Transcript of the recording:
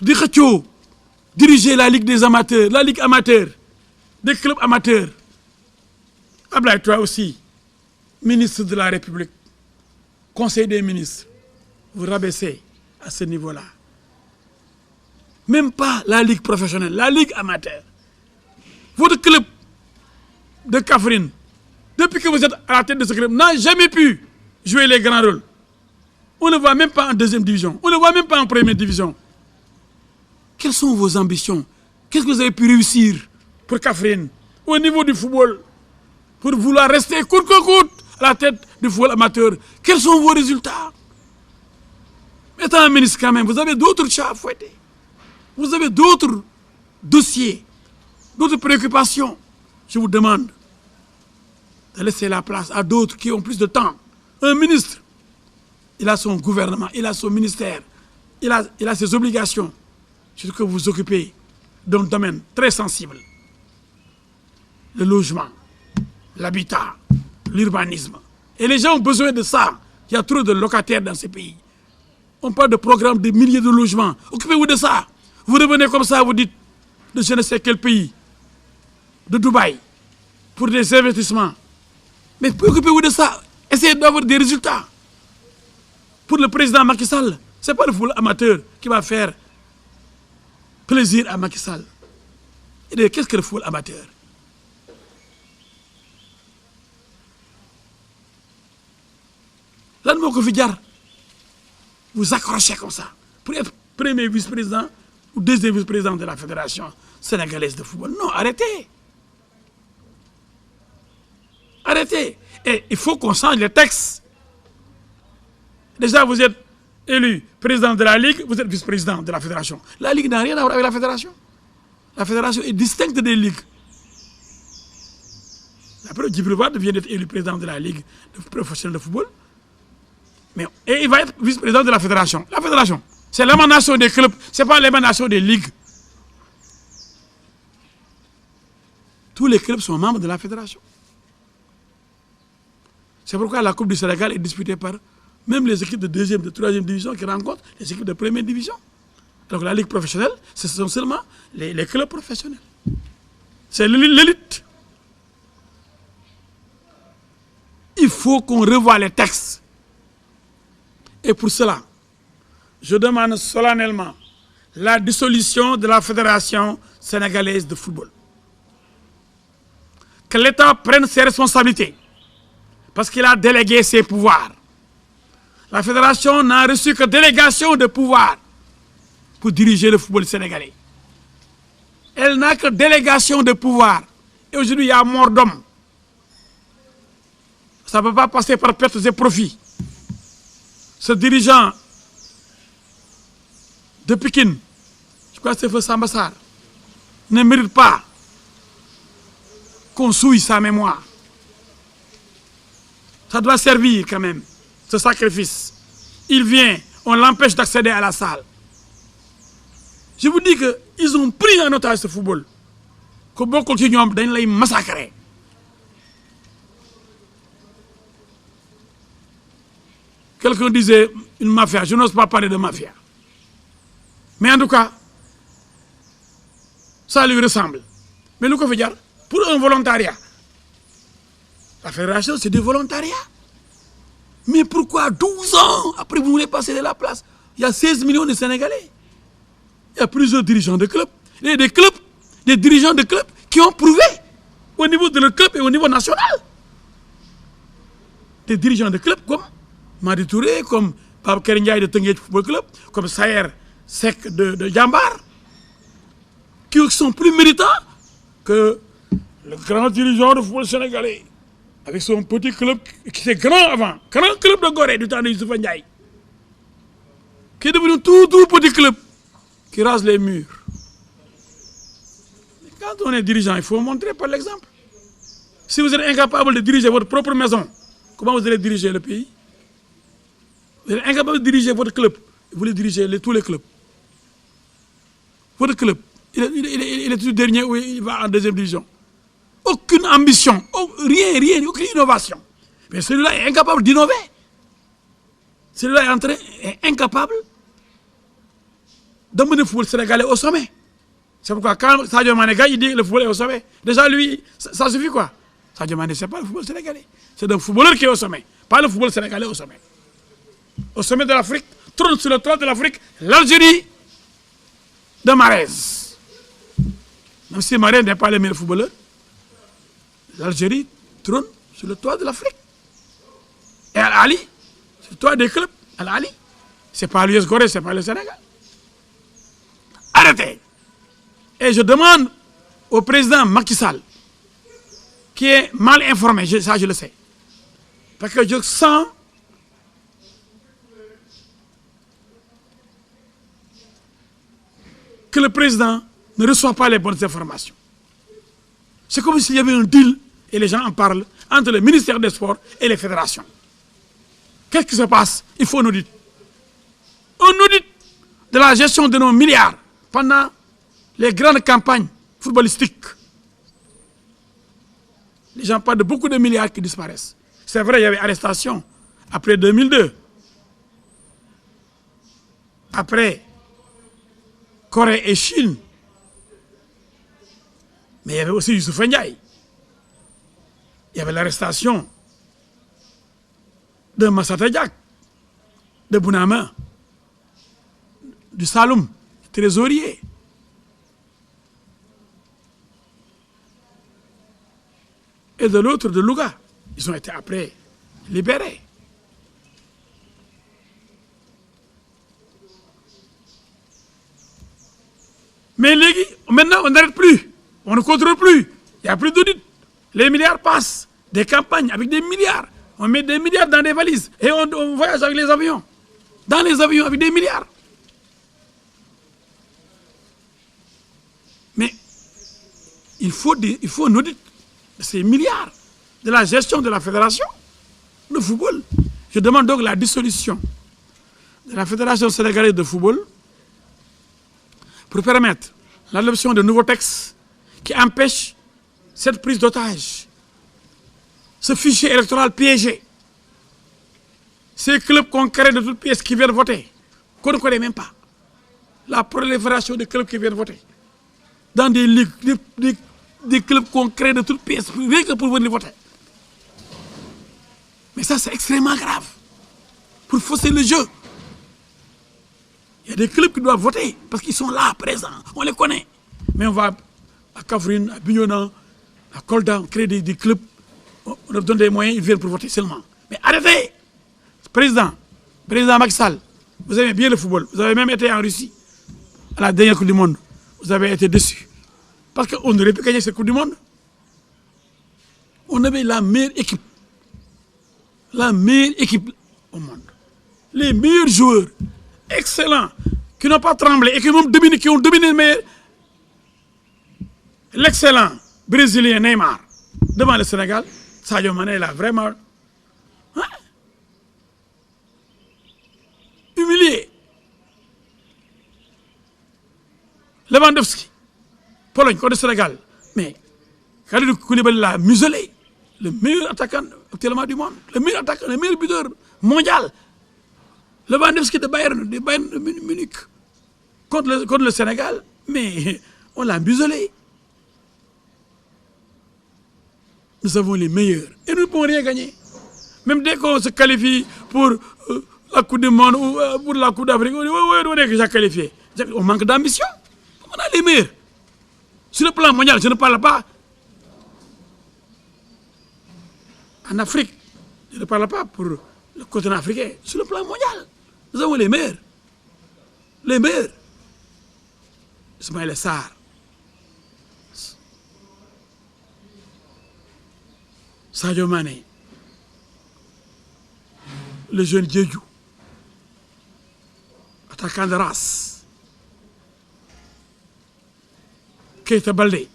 diriger la Ligue des amateurs, la Ligue amateur, des clubs amateurs. Ablaye, toi aussi, ministre de la République, Conseil des ministres, vous rabaissez à ce niveau-là. Même pas la Ligue professionnelle, la Ligue amateur. Votre club de Kaffrine, depuis que vous êtes à la tête de ce club, n'a jamais pu jouer les grands rôles. On ne voit même pas en deuxième division, on ne voit même pas en première division. Quelles sont vos ambitions? Qu'est-ce que vous avez pu réussir pour Kaffrine au niveau du football? Pour vouloir rester coûte que coûte à la tête du football amateur. Quels sont vos résultats? Étant un ministre quand même, vous avez d'autres chats à fouetter. Vous avez d'autres dossiers, d'autres préoccupations. Je vous demande de laisser la place à d'autres qui ont plus de temps. Un ministre, il a son gouvernement, il a son ministère, il a ses obligations. Surtout que vous vous occupez d'un domaine très sensible. Le logement, l'habitat, l'urbanisme. Et les gens ont besoin de ça. Il y a trop de locataires dans ces pays. On parle de programmes de milliers de logements. Occupez-vous de ça. Vous revenez comme ça, vous dites de je ne sais quel pays, de Dubaï, pour des investissements. Mais occupez-vous de ça. Essayez d'avoir des résultats. Pour le président Macky Sall, ce n'est pas le football amateur qui va faire plaisir à Macky Sall. Et qu'est-ce que le football amateur? Là, vous accrochez comme ça pour être premier vice-président ou deuxième vice-président de la Fédération sénégalaise de football. Non, arrêtez. Arrêtez. Et il faut qu'on change les textes. Déjà, vous êtes élu président de la Ligue, vous êtes vice-président de la Fédération. La Ligue n'a rien à voir avec la Fédération. La Fédération est distincte des ligues. Après, Djibril Wade vient d'être élu président de la Ligue professionnelle de football. Et il va être vice-président de la Fédération. La Fédération, c'est l'émanation des clubs, ce n'est pas l'émanation des ligues. Tous les clubs sont membres de la Fédération. C'est pourquoi la Coupe du Sénégal est disputée par même les équipes de deuxième, de troisième division qui rencontrent les équipes de première division. Donc la Ligue professionnelle, ce sont seulement les clubs professionnels. C'est l'élite. Il faut qu'on revoie les textes. Et pour cela, je demande solennellement la dissolution de la Fédération sénégalaise de football. Que l'État prenne ses responsabilités, parce qu'il a délégué ses pouvoirs. La Fédération n'a reçu que délégation de pouvoir pour diriger le football sénégalais. Elle n'a que délégation de pouvoir. Et aujourd'hui, il y a mort d'homme. Ça ne peut pas passer par pertes et profits. Ce dirigeant de Pékin, je crois que c'est Feu Samba Sarr, ne mérite pas qu'on souille sa mémoire. Ça doit servir quand même, ce sacrifice. Il vient, on l'empêche d'accéder à la salle. Je vous dis qu'ils ont pris en otage ce football. Que beaucoup de gens ont massacré. Quelqu'un disait une mafia, je n'ose pas parler de mafia. Mais en tout cas, ça lui ressemble. Mais nous, qu'on fait dire, pour un volontariat, la fédération, c'est du volontariat. Mais pourquoi 12 ans après vous voulez passer de la place? Il y a 16 millions de Sénégalais. Il y a plusieurs dirigeants de clubs. Il y a des dirigeants de clubs qui ont prouvé au niveau de leur club et au niveau national. Des dirigeants de clubs comme Madi Touré, comme Pape Ndiaye de Tenguet Football Club, comme Saher Sek de Djambar, qui sont plus méritants que le grand dirigeant de football sénégalais, avec son petit club qui était grand avant, grand club de Gorée du temps de Youssouf Ndiaye, qui est devenu tout petit club, qui rase les murs. Mais quand on est dirigeant, il faut montrer par l'exemple. Si vous êtes incapable de diriger votre propre maison, comment vous allez diriger le pays? Vous êtes incapable de diriger votre club, vous voulez diriger tous les clubs. Votre club, il est tout dernier où il va en deuxième division. Aucune ambition, rien, aucune innovation. Mais celui-là est incapable d'innover. Celui-là est incapable d'amener le football sénégalais au sommet. C'est pourquoi quand Sadio Mané il dit que le football est au sommet, déjà lui, ça suffit quoi? Sadio Mané, c'est pas le football sénégalais. C'est un footballeur qui est au sommet, pas le football sénégalais au sommet. Au sommet de l'Afrique, trône sur le trône de l'Afrique, l'Algérie de Mahrez. Même si Mahrez n'est pas le meilleur footballeur, l'Algérie trône sur le toit de l'Afrique. Et Al-Ali, c'est le toit des clubs. Al-Ali, c'est pas l'US Gorée, c'est pas le Sénégal. Arrêtez. Et je demande au président Macky Sall, qui est mal informé, ça je le sais, parce que je sens que le président ne reçoit pas les bonnes informations. C'est comme s'il y avait un deal, et les gens en parlent, entre le ministère des Sports et les fédérations. Qu'est-ce qui se passe? Il faut un audit. Un audit de la gestion de nos milliards pendant les grandes campagnes footballistiques. Les gens parlent de beaucoup de milliards qui disparaissent. C'est vrai, il y avait arrestation après 2002. Après Corée et Chine. Mais il y avait aussi Youssouf Ndiaye. Il y avait l'arrestation de Massata Diack, de Bounama, du Saloum, trésorier. Et de l'autre, de Louga. Ils ont été après libérés. Mais maintenant, on n'arrête plus. On ne contrôle plus. Il n'y a plus d'audit. Les milliards passent. Des campagnes avec des milliards. On met des milliards dans des valises. Et on voyage avec les avions. Dans les avions avec des milliards. Mais il faut un audit de ces milliards. De la gestion de la fédération de football. Je demande donc la dissolution de la Fédération sénégalaise de football pour permettre l'adoption de nouveaux textes qui empêchent cette prise d'otage, ce fichier électoral piégé, ces clubs qu'on crée de toutes pièces qui viennent voter, qu'on ne connaît même pas, la prolifération des clubs qui viennent voter, dans des ligues, des clubs qu'on crée de toutes pièces, rien que pour venir voter. Mais ça, c'est extrêmement grave, pour fausser le jeu. Il y a des clubs qui doivent voter parce qu'ils sont là, présents, on les connaît. Mais on va à Kaffrine, à Bignona, à Kolda, on crée des clubs, on leur donne des moyens, ils viennent pour voter seulement. Mais arrêtez! Président Macky Sall, vous aimez bien le football, vous avez même été en Russie, à la dernière Coupe du Monde, vous avez été déçu. Parce qu'on aurait pu gagner cette Coupe du Monde. On avait la meilleure équipe au monde. Les meilleurs joueurs, excellents, qui n'ont pas tremblé et qui ont dominé l'excellent Brésilien Neymar devant le Sénégal. Sadio Mané l'a vraiment humilié. Lewandowski, Pologne contre le Sénégal. Mais Kalidou Koulibaly l'a muselé. Le meilleur attaquant actuellement du monde. Le meilleur attaquant, le meilleur buteur mondial. Lewandowski de Bayern de Munich contre le Sénégal. Mais on l'a muselé. Nous avons les meilleurs. Et nous ne pouvons rien gagner. Même dès qu'on se qualifie pour la Coupe du Monde ou pour la Coupe d'Afrique, on dit on est déjà qualifié. On manque d'ambition. On a les meilleurs. Sur le plan mondial, je ne parle pas en Afrique. Je ne parle pas pour le continent africain. Sur le plan mondial, nous avons les meilleurs. Les meilleurs. Ismaïla Sarr. Sadio Mané. Le jeune Diédhiou. Attaquant de race. Keita Baldé.